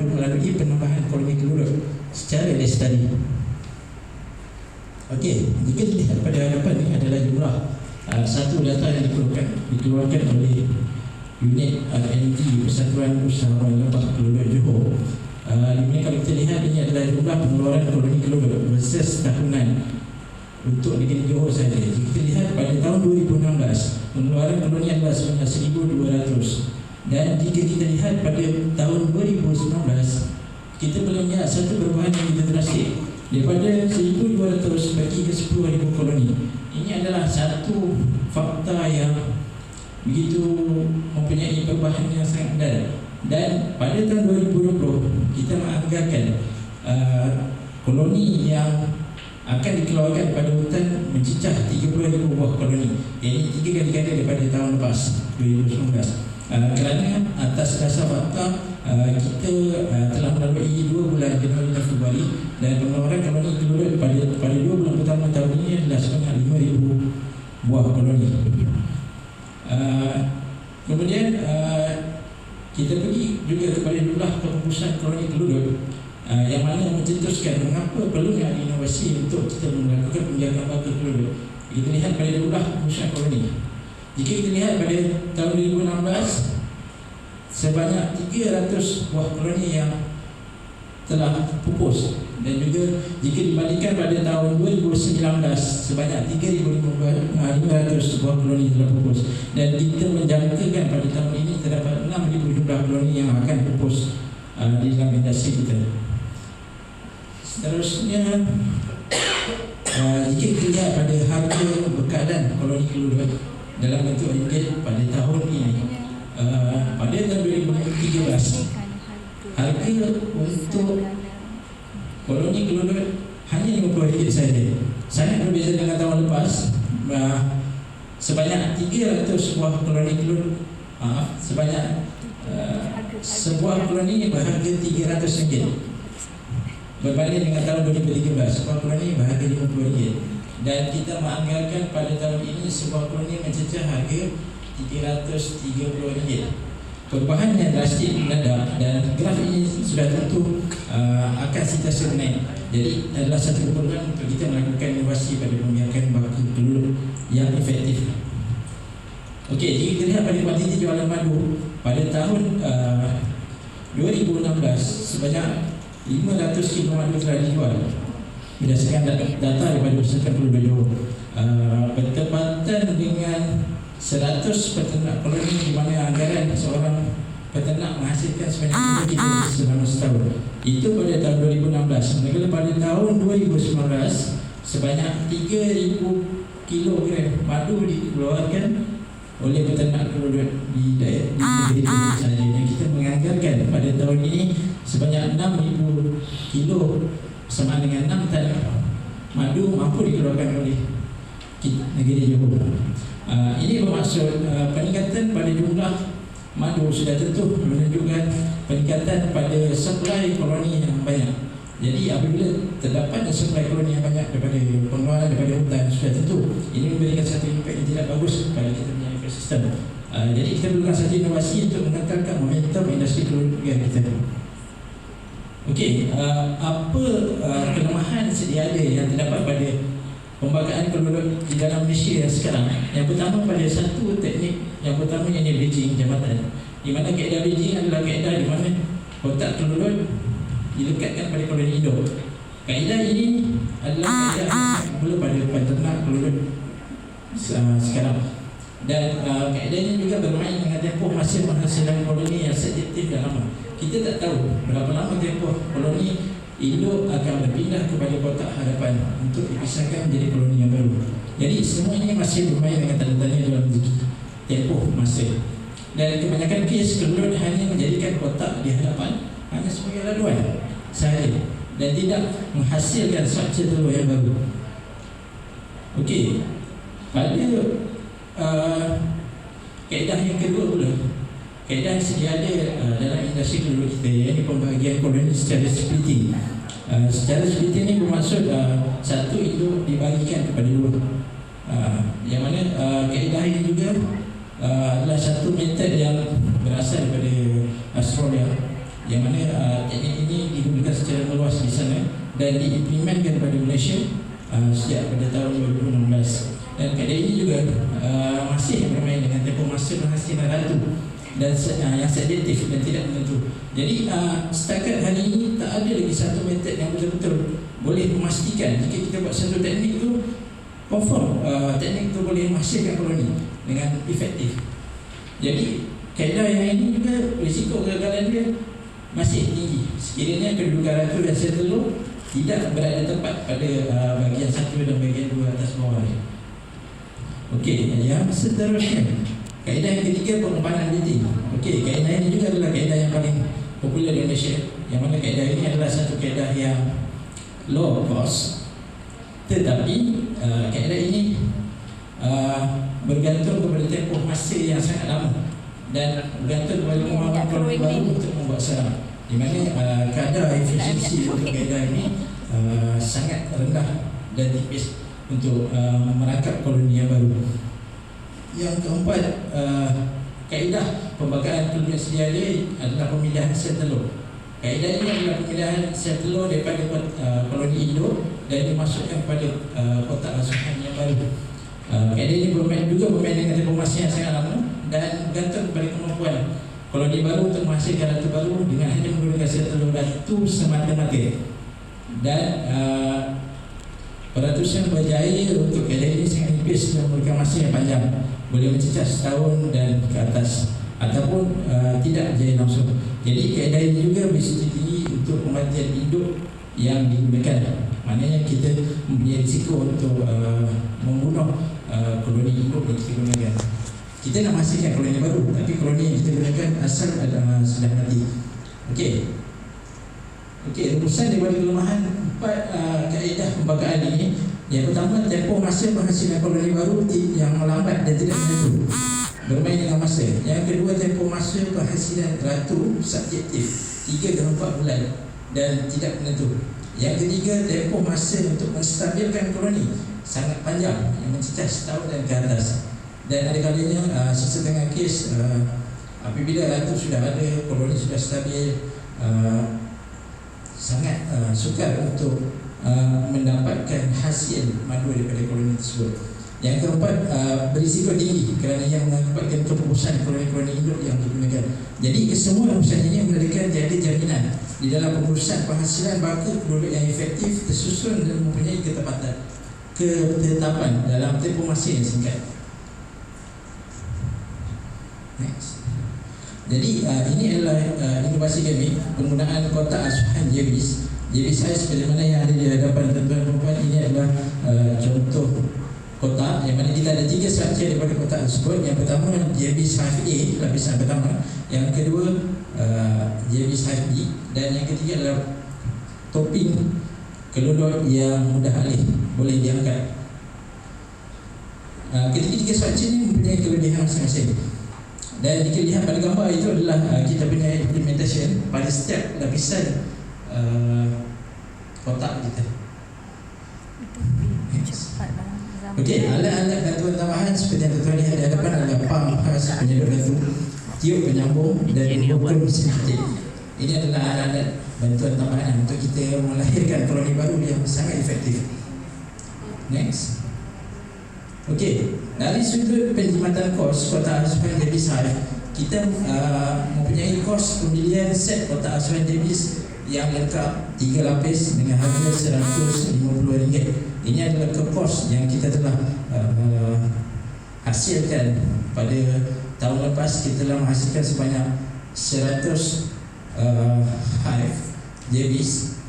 melalui penambahan koloni kelurut secara lestari. Okey, jika dilihat pada hadapan ini adalah jumlah satu data yang dikeluarkan oleh unit RNG Persatuan Usahawan Lebah Kelurut Johor. Di mana kalau kita lihat ini adalah jumlah pengeluaran koloni kelurut versus tahunan untuk negeri Johor sahaja. Jika kita lihat pada tahun 2016, pengeluaran koloni adalah sebanyak 1,200. Dan jika kita lihat pada tahun 2019, kita boleh melihat satu perubahan yang begitu drastik daripada 1,200 bagi ke 10,000 koloni. Ini adalah satu fakta yang begitu mempunyai perubahan yang sangat mendadak. Dan pada tahun 2020 kita menganggarkan koloni yang akan dikeluarkan pada hutan mencecah 30,000 buah koloni. Ini 3 kali ganda daripada tahun lepas 2019. Kerana atas dasar fakta kita telah melalui 2 bulan Januari dan Februari, dan pengeluaran koloni kelurut pada 2 bulan pertama tahun ini adalah sebanyak 5,000 buah koloni. Kemudian kita pergi juga kepada jumlah penghapusan koloni kelurut, yang mana mencetuskan mengapa perlunya inovasi untuk kita melakukan penjagaan baka kelurut. Kita lihat pada jumlah penghapusan koloni. Jika kita lihat pada tahun 2016, sebanyak 300 buah koloni yang telah pupus, dan juga jika dibandingkan pada tahun 2019 sebanyak 3,500 buah koloni telah pupus, dan kita menjangkakan pada tahun ini terdapat 6,000 jumlah koloni yang akan pupus di dalam industri kita. Seterusnya, jika kita lihat pada harga bekalan koloni kelurut dalam bentuk ringgit pada tahun ini, pada tahun 2013 harga untuk koloni kelurut hanya RM50 sahaja. Sangat berbeza dengan tahun lepas. Sebanyak 300 buah koloni kelurut, sebanyak sebuah koloni berharga RM300, berbanding dengan tahun 2013 sebuah koloni berharga RM50. Dan kita menganggarkan pada tahun ini sebuah koloni mencecah harga RM330. Perubahan yang drastik mendadak, dan graf ini sudah tentu akan sentiasa naik. Jadi adalah satu keperluan untuk kita melakukan inovasi pada pembiakan baka kelurut yang efektif. Okey, jika kita lihat pada kuantiti jualan madu pada tahun 2016, sebanyak 500 kilo madu telah dijual berdasarkan data daripada Persatuan Kelurut Johor. Bertepatan dengan 100 peternak koloni, di mana anggaran seorang peternak menghasilkan sebanyak 5 kilo selama setahun. Itu pada tahun 2016. Manakala pada tahun 2019 sebanyak 3,000 kilogram madu dikeluarkan oleh peternak kelurut di negeri Johor sahaja. Dan kita menganggarkan pada tahun ini sebanyak 6,000 kilo sama dengan 6 tan madu mampu dikeluarkan oleh negeri Johor. Ini bermaksud peningkatan pada jumlah madu sudah tentu menunjukkan peningkatan pada supply koloni yang banyak. Jadi apabila terdapat supply koloni yang banyak daripada pengeluaran daripada hutan, sudah tentu ini memberikan satu impak yang tidak bagus kepada kita punya ekosistem. Jadi kita perlukan satu inovasi untuk mengekalkan momentum industri kelurut kita. Okey, apa kelemahan sedia ada yang terdapat pada pembagaan kelurut di dalam Malaysia sekarang? Yang pertama, pada satu teknik yang pertama yang bridging jambatan, di mana kaedah bridging adalah kaedah di mana kotak kelurut dilekatkan pada koloni induk. Kaedah ini adalah kaedah yang sangat popular pada peternak kelurut sekarang. Dan kaedah ini juga bermain dengan tempoh masa penghasilan koloni yang sedikit dan lama. Kita tak tahu berapa lama tempoh koloni induk akan berpindah kepada kotak hadapan untuk dipisahkan menjadi koloni yang baru. Jadi semua ini masih bermain dengan tanda tanya dalam tempoh masa. Dan kebanyakan kes kelurut hanya menjadikan kotak di hadapan hanya sebagai laluan sahaja, dan tidak menghasilkan struktur telur yang baru. Okey, pada kaedah yang kedua pula, kaedah yang sedia ada dalam industri kelurut kita, iaitu pembahagian koloni secara splitting. Secara splitting ini bermaksud satu induk dibagikan kepada dua. Yang mana kaedah ini juga adalah satu metod yang berasal daripada Australia, yang mana teknik ini digunakan secara meluas di sana dan diimplementkan pada Malaysia sejak pada tahun 2016. Dan kaedah ini juga masih bermain dengan tempoh masa penghasilan ratu dan yang selektif dan tidak menentu. Jadi setakat hari ini tak ada lagi satu metod yang betul-betul boleh memastikan jika kita buat satu teknik itu confirm teknik itu boleh menghasilkan koloni dengan efektif. Jadi kaedah yang ini juga risiko kegagalan dia masih tinggi sekiranya kedudukan ratu dan sel telur tidak berada tepat pada bahagian 1 dan bahagian 2 atas bawah ni. Okey, yang seterusnya kaedah yang ketiga, pengempanan dating. Okey, kaedah ini juga adalah kaedah yang paling popular di Malaysia, yang mana kaedah ini adalah satu kaedah yang low cost, tetapi kaedah ini bergantung kepada tempoh masa yang sangat lama dan bergantung kepada kemampuan koloni baru untuk membuat sarang, di mana kadar efisiensi untuk kaedah ini sangat rendah dan tipis untuk merangkap koloni yang baru. Yang keempat, kaedah pembakaran koloni sedia ada adalah pemilihan sel telur. Kaedah ini adalah pemilihan sel telur daripada koloni induk dan dimasukkan pada kotak asuhan yang baru. Kaedah ini bermain dengan tempoh masa yang sangat lama dan bergantung kepada kemampuan koloni baru untuk menghasilkan ratu baru dengan hanya menggunakan sel telur ratu semata-mata. Dan peratusan berjaya untuk kaedah ini sangat nipis dan memberikan masa yang panjang, boleh mencecah setahun dan ke atas ataupun tidak berjaya langsung. Jadi kaedah ini juga berisiko tinggi untuk kematian induk yang digunakan. Maknanya kita mempunyai risiko untuk membunuh koloni induk yang kita gunakan. Kita nak menghasilkan koloni baru, tapi koloni yang kita gunakan asal sudah mati. Okey, rumusan daripada kelemahan 4 kaedah pembakaran ini. Yang pertama, tempoh masa penghasilan koloni baru yang melambat dan tidak menentu, bermain dengan masa. Yang kedua, tempoh masa penghasilan ratu subjektif 3 ke 4 bulan dan tidak menentu. Yang ketiga, tempoh masa untuk menstabilkan koloni sangat panjang yang mencecah setahun dan ke atas. Dan ada kalanya sesetengah kes apabila ratu sudah ada, koloni sudah stabil, sangat sukar untuk mendapatkan hasil madu daripada koloni tersebut. Yang keempat, berisiko tinggi kerana yang mengakibatkan keputusan koloni-koloni induk yang digunakan. Jadi kesemua rumusan ini memberikan tiada jaminan di dalam pengurusan penghasilan baka produk yang efektif, tersusun dan mempunyai ketetapan dalam tempoh masa yang singkat. Next. Jadi ini adalah inovasi kami, penggunaan kotak asuhan JBIS. JBIS size seperti mana yang ada di hadapan tuan-tuan dan puan. Ini adalah contoh kotak yang mana kita ada 3 struktur daripada kotak tersebut. Yang pertama JBIS Hive A, lapisan pertama. Yang kedua JBIS Hive B, dan yang ketiga adalah topping kelodok yang mudah alih, boleh diangkat. Ketiga-tiga struktur ini mempunyai kelebihan masing-masing. Dan jika lihat pada gambar itu adalah kita punya implementation pada setiap lapisan kotak kita. Okey, alat-alat bantuan tambahan seperti yang tuan-tuan lihat di hadapan adalah pump khas penyedot batu, tiup penyambung dan ukur mesin ketik. Ini adalah alat-alat bantuan tambahan untuk kita melahirkan koloni baru yang sangat efektif. Next. Okey, dari sudut penjimatan kos kotak asuhan JBIS Hive, kita mempunyai kos pembelian set kotak asuhan JBIS yang lengkap 3 lapis dengan harga RM150. Ini adalah kos yang kita telah hasilkan pada tahun lepas. Kita telah menghasilkan sebanyak 100 hive JBIS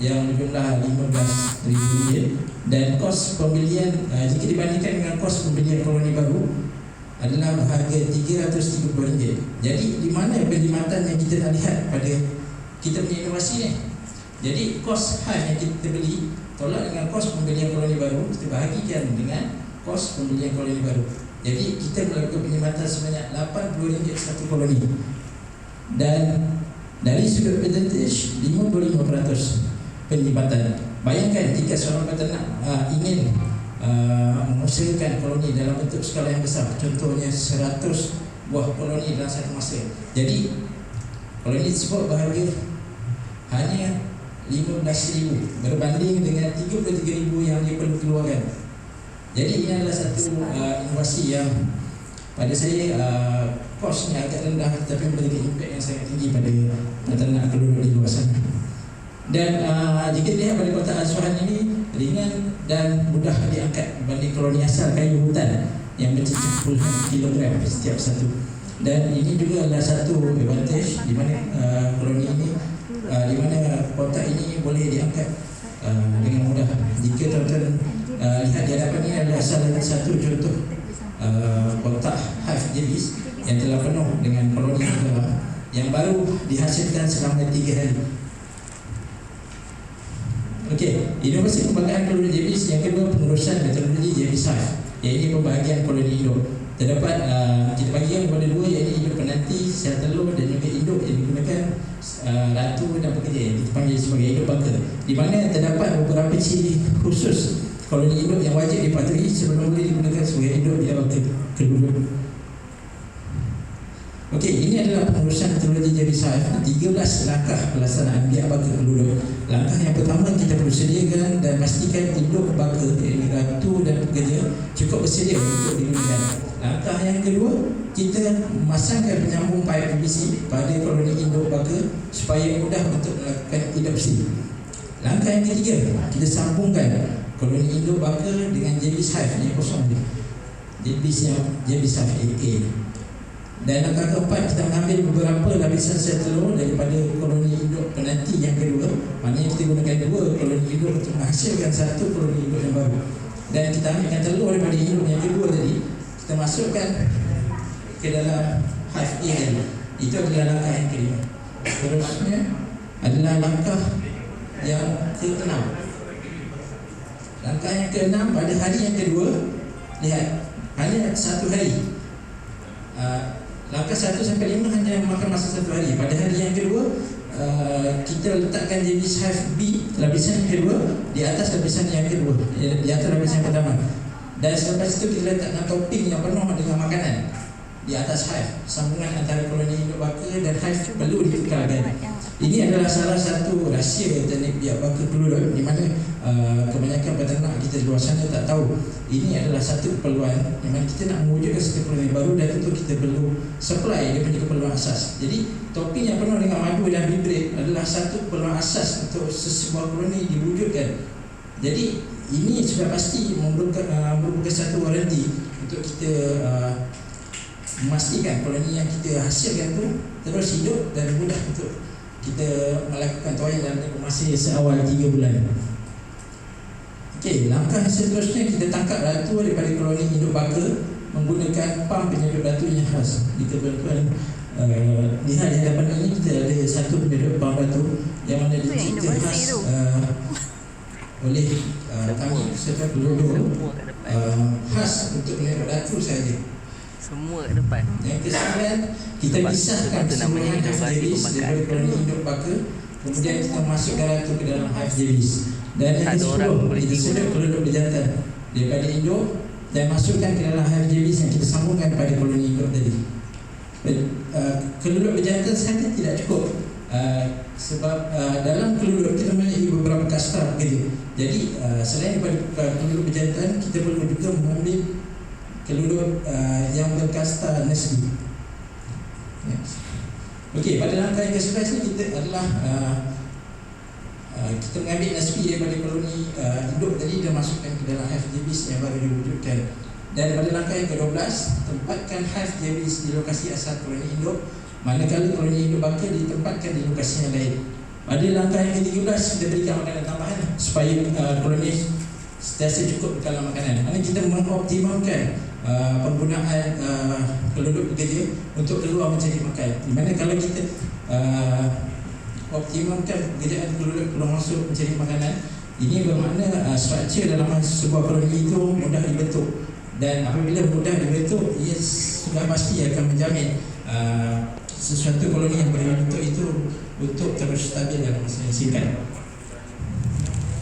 yang berjumlah RM15,000, dan kos pembelian jika dibandingkan dengan kos pembelian koloni baru adalah harga RM330. Jadi di mana penjimatan yang kita nak lihat pada kita punya inovasi ni? Jadi kos hive yang kita beli tolak dengan kos pembelian koloni baru, kita bahagikan dengan kos pembelian koloni baru. Jadi kita melakukan penjimatan sebanyak RM80 satu koloni. Dan dari sudut percentage 55% penjimatan. Bayangkan jika seorang peternak ingin mengusahakan koloni dalam bentuk skala yang besar, contohnya 100 buah koloni dalam satu masa. Jadi Koloni tersebut berharga hanya 15,000 berbanding dengan 33,000 yang dia perlu keluarkan. Jadi ini adalah satu inovasi yang pada saya kosnya agak rendah tetapi memberikan impak yang sangat tinggi pada peternak keluluk di luar sana. Dan jika dilihat pada kotak asuhan ini ringan dan mudah diangkat berbanding koloni asal kayu hutan yang mencecah puluhan kilogram setiap satu. Dan ini juga adalah satu advantage di mana koloni ini di mana kotak ini boleh diangkat dengan mudah. Jika tuan-tuan lihat di hadapan ini adalah salah satu contoh kotak hive JBs yang telah penuh dengan koloni yang baru dihasilkan selama 3 hari. Okey, inovasi pembangkangan koloni JBs yang kedua, pengurusan metodologi JBs hive, iaitu pembahagian koloni induk. Terdapat kita bagikan kepada dua, iaitu induk penanti, sel telur dan juga induk yang digunakan ratu dan pekerja yang kita panggil sebagai induk bangka, di mana terdapat beberapa ciri khusus koloni induk yang wajib dipatuhi sebelum boleh digunakan sebagai induk biak bangka keluluk. Okey, ini adalah pengurusan metodologi JBs hive, 13 langkah pelaksanaan biak bangka keluluk. Langkah yang pertama, kita perlu sediakan dan pastikan induk bangka, iaitu ratu dan pekerja, cukup bersedia untuk digunakan. Langkah yang kedua, kita memasangkan penyambung pipe PVC pada koloni induk bangka supaya mudah untuk melakukan adopsi. Langkah yang ketiga, kita sambungkan koloni induk bangka dengan JBs hive yang kosong ni, JBs hive AA. Dan langkah keempat, kita mengambil beberapa lapisan sel telur daripada koloni induk penanti yang kedua. Maknanya kita gunakan 2 koloni induk untuk menghasilkan 1 koloni induk yang baru. Dan kita ambilkan telur daripada induk yang kedua tadi, kita masukkan ke dalam hive A tadi. Itu adalah langkah yang kelima. Seterusnya adalah langkah yang ke-6. Langkah yang ke-6 pada hari yang kedua, lihat, hanya 1 hari. Langkah 1 sampai 5 hanya memakan masa 1 hari. Pada hari yang kedua, kita letakkan JBs hive B, lapisan yang kedua, di atas lapisan yang kedua, di atas lapisan yang pertama. Dan selepas itu kita letakkan topping yang penuh dengan makanan di atas hive. Sambungan antara koloni induk bangka dan hive perlu ditukarkan. Ini adalah salah satu rahsia teknik biak bangka keluluk, di mana kebanyakan peternak kita di luar sana tak tahu. Ini adalah satu keperluan di mana kita nak mewujudkan satu keperluan yang baru, dan tentu kita perlu supply dia punya keperluan asas. Jadi topping yang penuh dengan madu dan bibrit adalah satu keperluan asas untuk sebuah koloni diwujudkan. Jadi ini sudah pasti merupakan satu waranti untuk kita memastikan koloni yang kita hasilkan tu terus hidup dan mudah untuk kita melakukan toyan dalam masa seawal 3 bulan. Okey, langkah seterusnya, kita tangkap ratu daripada koloni induk bangka menggunakan pam penyedut ratu yang khas. Jika tuan-tuan lihat di hadapan ini, kita ada satu penyedut pam ratu yang mana dicipta khas oleh kami serta peluru khas untuk penyedut ratu saja. Semua ke depan. Yang ke-9, kita pisahkan keseluruhan hive JBs daripada koloni induk bangka, kemudian kita masukkan ratu ke dalam hive JBs. Dan yang ke-10, kita sedut keluluk berjantan daripada induk dan masukkan ke dalam hive JBs yang kita sambungkan pada koloni induk tadi. Keluluk berjantan sahaja tidak cukup, sebab dalam keluluk kita memiliki beberapa kasta bekerja. Jadi selain daripada keluluk berjantan, kita perlu juga mengambil keluluk yang berkasta nesli. Okey, pada langkah yang ke-11 ni kita adalah kita mengambil nesli daripada koloni induk tadi dan masukkan ke dalam hive JBs yang baru diwujudkan. Dan pada langkah yang ke-12, tempatkan hive JBs di lokasi asal koloni induk, manakala koloni induk bangka ditempatkan di lokasi yang lain. Pada langkah yang ke-13, kita berikan makanan tambahan supaya koloni sentiasa cukup dalam makanan. Mana kita mengoptimalkan penggunaan keluluk pekerja untuk keluar mencari makan. Di mana kalau kita optimalkan pekerjaan keluluk keluar masuk mencari makanan, ini bermakna struktur dalam sebuah koloni itu mudah dibentuk. Dan apabila mudah dibentuk, ia sudah pasti akan menjamin sesuatu koloni yang boleh dibentuk itu untuk terus stabil dalam masa yang singkat.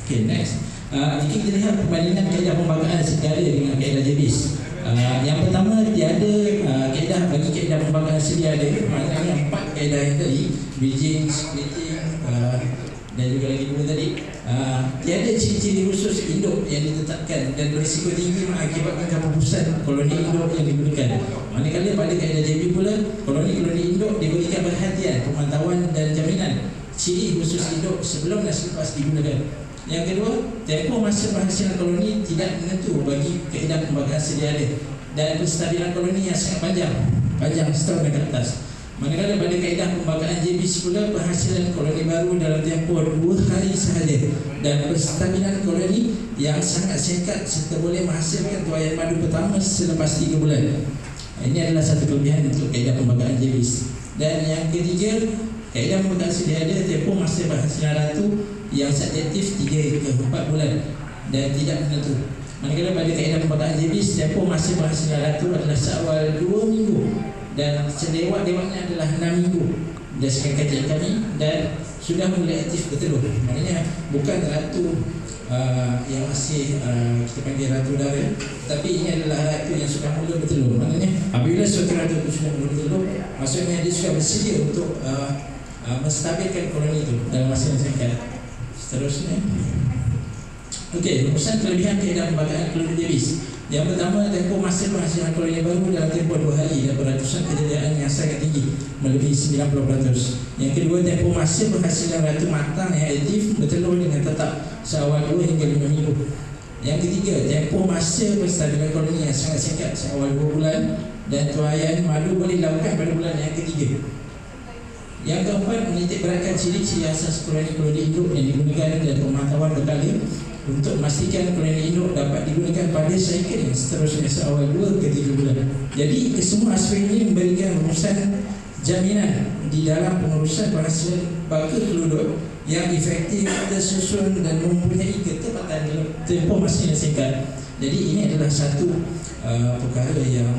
Okay, next. Jika kita lihat perbandingan kaedah pembangkaan segala dengan kaedah JBs, Yang pertama, tiada kaedah bagi kaedah pembakaran sedia ada. Maknanya 4 kaedah yang tadi, bridging, splitting, dan juga lagi 2 tadi, tiada ciri-ciri khusus induk yang ditetapkan dan berisiko tinggi mengakibatkan keputusan koloni induk yang digunakan. Manakala pada kaedah JB pula, koloni-koloni induk diberikan perhatian, pemantauan dan jaminan ciri khusus induk sebelum dan selepas digunakan. Yang kedua, tempoh masa penghasilan koloni tidak menentu bagi kaedah pembakaran sedia ada, dan penstabilan koloni yang sangat panjang setahun dan ke atas. Manakala pada kaedah pembakaran JB pula, penghasilan koloni baru dalam tempoh 2 hari sahaja, dan penstabilan koloni yang sangat singkat serta boleh menghasilkan tuaian madu pertama selepas 3 bulan. Ini adalah satu kelebihan untuk kaedah pembakaran JB. Dan yang ketiga, kaedah pembakaran sedia ada, tempoh masa penghasilan ratu yang subjektif 3 ke 4 bulan dan tidak menentu. Manakala pada kaedah pembakaran JB, tempoh masa penghasilan ratu adalah seawal 2 minggu dan selewat-lewatnya adalah 6 minggu berdasarkan kajian kami, dan sudah mulai aktif bertelur. Maknanya bukan ratu yang masih kita panggil ratu dara, tapi ini adalah ratu yang sudah mula bertelur. Maknanya apabila suatu ratu itu sudah mula bertelur, maksudnya dia sudah bersedia untuk menstabilkan koloni itu dalam masa yang singkat. Seterusnya, okey, rumusan kelebihan kaedah pembakaran koloni JB. Yang pertama, tempoh masa penghasilan koloni baru dalam tempoh 2 hari dan peratusan kejayaan yang sangat tinggi, melebihi 90%. Yang kedua, tempoh masa penghasilan ratu matang yang aktif bertelur dengan tetap seawal 2 hingga 5 minggu. Yang ketiga, tempoh masa penstabilan koloni yang sangat singkat, seawal 2 bulan, dan tuaian madu boleh dilakukan pada bulan yang ketiga. Yang keempat, menitik beratkan ciri-ciri asas koloni-koloni induk yang digunakan dan pemantauan berkala untuk memastikan koloni induk dapat digunakan pada cycle yang seterusnya seawal 2 ke 3 bulan. Jadi kesemua aspek ini memberikan rumusan jaminan di dalam pengurusan penghasilan baka keluduk yang efektif, tersusun dan mempunyai ketepatan dalam tempoh masa yang singkat. Jadi ini adalah satu perkara yang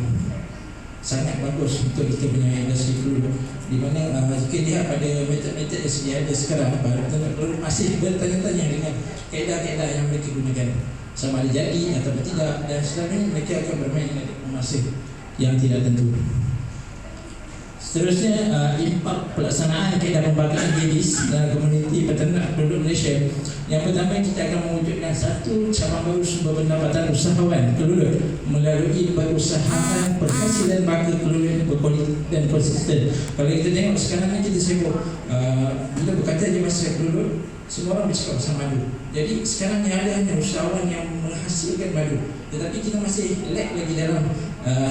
sangat bagus untuk kita punya industri keluduk, di mana jika lihat pada metod-metod yang sedia ada sekarang, baru masih bertanya-tanya dengan kaedah-kaedah yang mereka gunakan, sama ada jadi atau tidak, dan selanjutnya mereka akan bermain dengan masa yang tidak tentu. Seterusnya, impak pelaksanaan kaedah pembakaran JB dalam komuniti peternak penduduk Malaysia. Yang pertama, kita akan mewujudkan satu cabang baru sumber pendapatan usahawan keluduk melalui perusahaan penghasilan baka keluduk berkualiti dan konsisten. Kalau kita tengok sekarang ni, kita sibuk bila berkata je masa keluduk, semua orang bercakap pasal madu. Jadi sekarang yang ada hanya usahawan yang menghasilkan madu, tetapi kita masih lag lagi dalam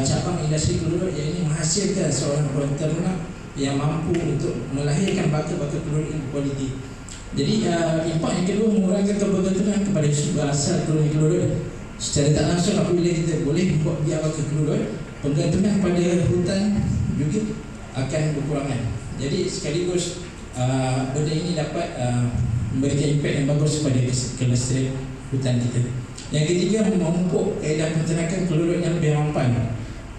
cabang industri keluduk yang ini menghasilkan seorang peternak yang mampu untuk melahirkan baka-baka keluduk yang berkualiti. Jadi impak yang kedua, mengurangkan kebergantungan kepada sumber asal keluduk. Secara tak langsung, apabila kita boleh buat biar baka keluduk, penggantungan pada hutan juga akan berkurangan. Jadi sekaligus benda ini dapat memberikan impak yang bagus kepada kelestarian hutan kita. Yang ketiga, memupuk kaedah peternakan keluduk yang lebih mampan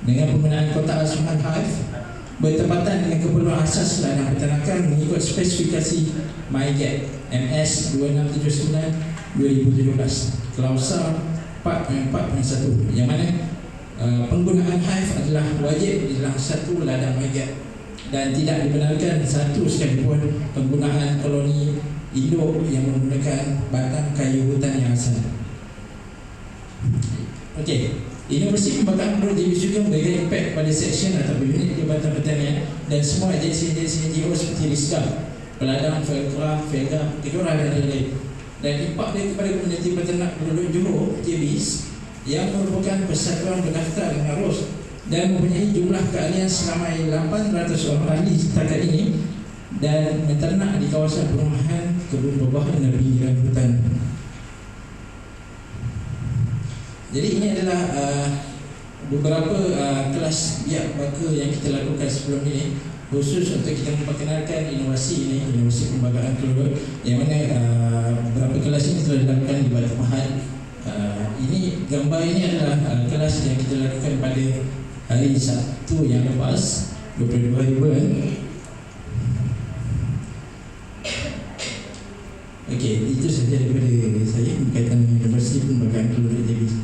dengan penggunaan kotak asuhan hive bertepatan dengan keperluan asas ladang peternakan mengikut spesifikasi MyGet MS 2679/2017 klausa 4.4.1, yang mana penggunaan hive adalah wajib di dalam satu ladang MyGet dan tidak dibenarkan satu sekalipun penggunaan koloni induk yang menggunakan batang kayu hutan yang asal. Okey, Inovasi pembakaran keluduk JB juga memberikan impak pada seksyen atau unit Jabatan Pertanian dan semua agensi-agensi NGO seperti RISKA, Peladang, Felkra, Vega, Tegora dan lain-lain. Dan impak dia kepada komuniti peternak keluduk Johor JB yang merupakan persatuan berdaftar dengan ROS dan mempunyai jumlah keahlian seramai 800 orang ahli setakat ini dan menternak di kawasan perumahan, kebun buah-buahan dan pinggiran hutan. Jadi ini adalah beberapa kelas biak baka yang kita lakukan sebelum ini, khusus untuk kita memperkenalkan inovasi ini, inovasi pembakaran keluduk, yang mana beberapa kelas ini telah dilakukan di Batu Mahat. Ini gambar ini adalah kelas yang kita lakukan pada hari Sabtu yang lepas, 22 hari bulan. Okey, itu sahaja daripada saya berkaitan dengan inovasi pembakaran keluduk JB.